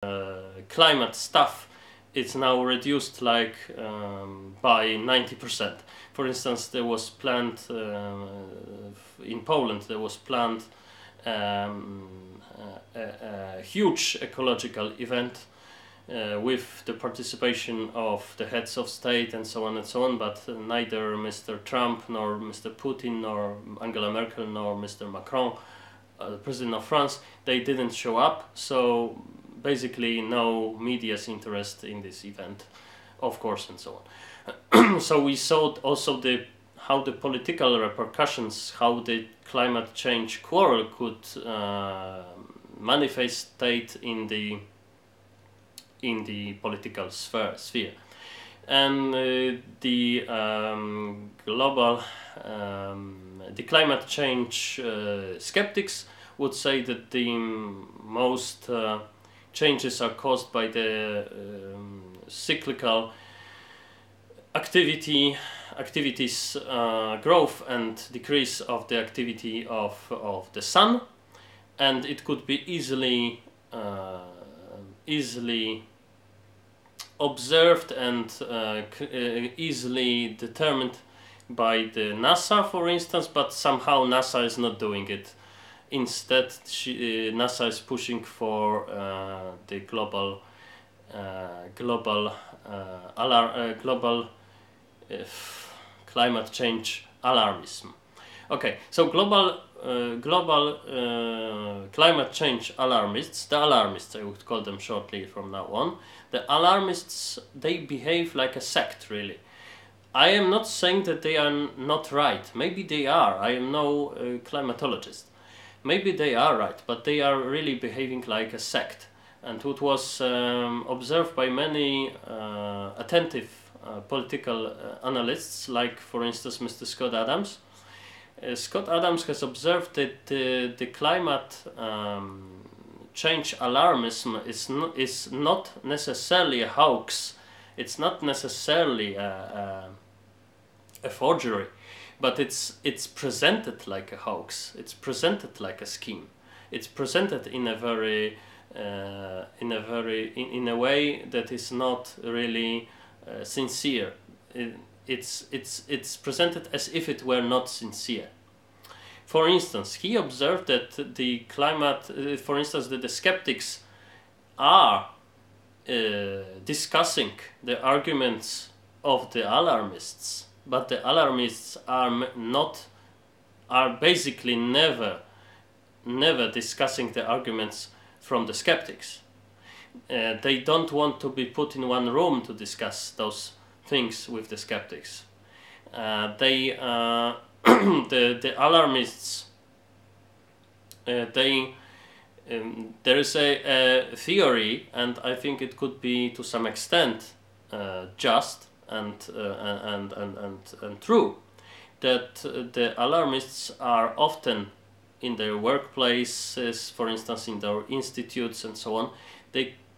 climate stuff, it's now reduced like by 90%. For instance, there was planned in Poland, there was planned a huge ecological event with the participation of the heads of state and so on, but neither Mr. Trump nor Mr. Putin nor Angela Merkel nor Mr. Macron, the president of France, they didn't show up, so basically no media's interest in this event, of course, and so on. So we saw also how the political repercussions, how the climate change quarrel could manifestate in the political sphere. And the climate change skeptics would say that the most changes are caused by the cyclical activities growth and decrease of the activity of the sun, and it could be easily observed and easily determined by the NASA, for instance, but somehow NASA is not doing it. Instead, NASA is pushing for the global climate change alarmism. Okay, so global climate change alarmists, the alarmists I would call them shortly from now on, the alarmists, they behave like a sect, really. I am not saying that they are not right. Maybe they are. I am no climatologist. Maybe they are right, but they are really behaving like a sect. And what was observed by many attentive political analysts, like for instance Mr. Scott Adams. Scott Adams has observed that the climate change alarmism is not necessarily a hoax. It's not necessarily a forgery, but it's presented like a hoax. It's presented like a scheme. It's presented in a very in a way that is not really sincere. It's presented as if it were not sincere. For instance, he observed that the climate, for instance, that the skeptics are discussing the arguments of the alarmists, but the alarmists are basically never discussing the arguments from the skeptics. They don't want to be put in one room to discuss those things with the skeptics. The alarmists, there is a theory, and I think it could be to some extent just and true, that the alarmists are often in their workplaces, for instance in their institutes and so on.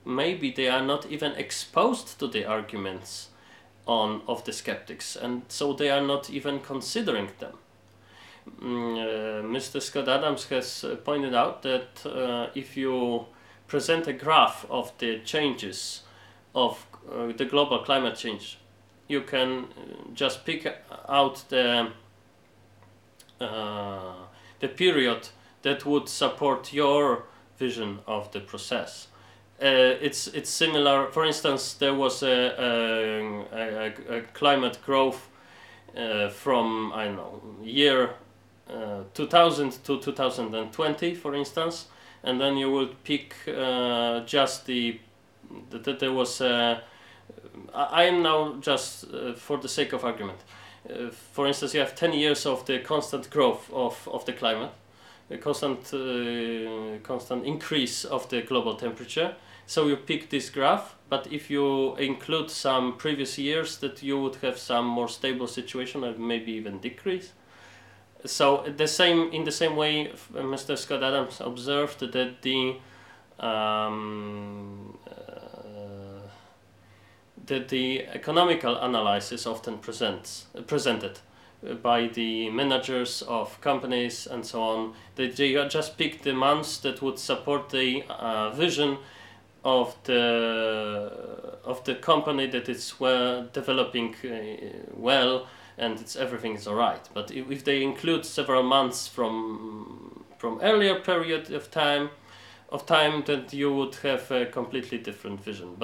Maybe they are not even exposed to the arguments of the skeptics, and so they are not even considering them. Mr. Scott Adams has pointed out that if you present a graph of the changes of the global climate change, you can just pick out the period that would support your vision of the process. It's similar. For instance, there was a climate growth from, I don't know, year 2000 to 2020, for instance, and then you would pick just there was I am now just for the sake of argument. For instance, you have 10 years of the constant growth of the climate, a constant increase of the global temperature. So you pick this graph, but if you include some previous years, that you would have some more stable situation, or maybe even decrease. So in the same way, Mr. Scott Adams observed that the economical analysis often presented by the managers of companies and so on, they just pick the months that would support the vision of the company that is developing well, and everything is alright. But if they include several months from earlier period of time, then you would have a completely different vision. But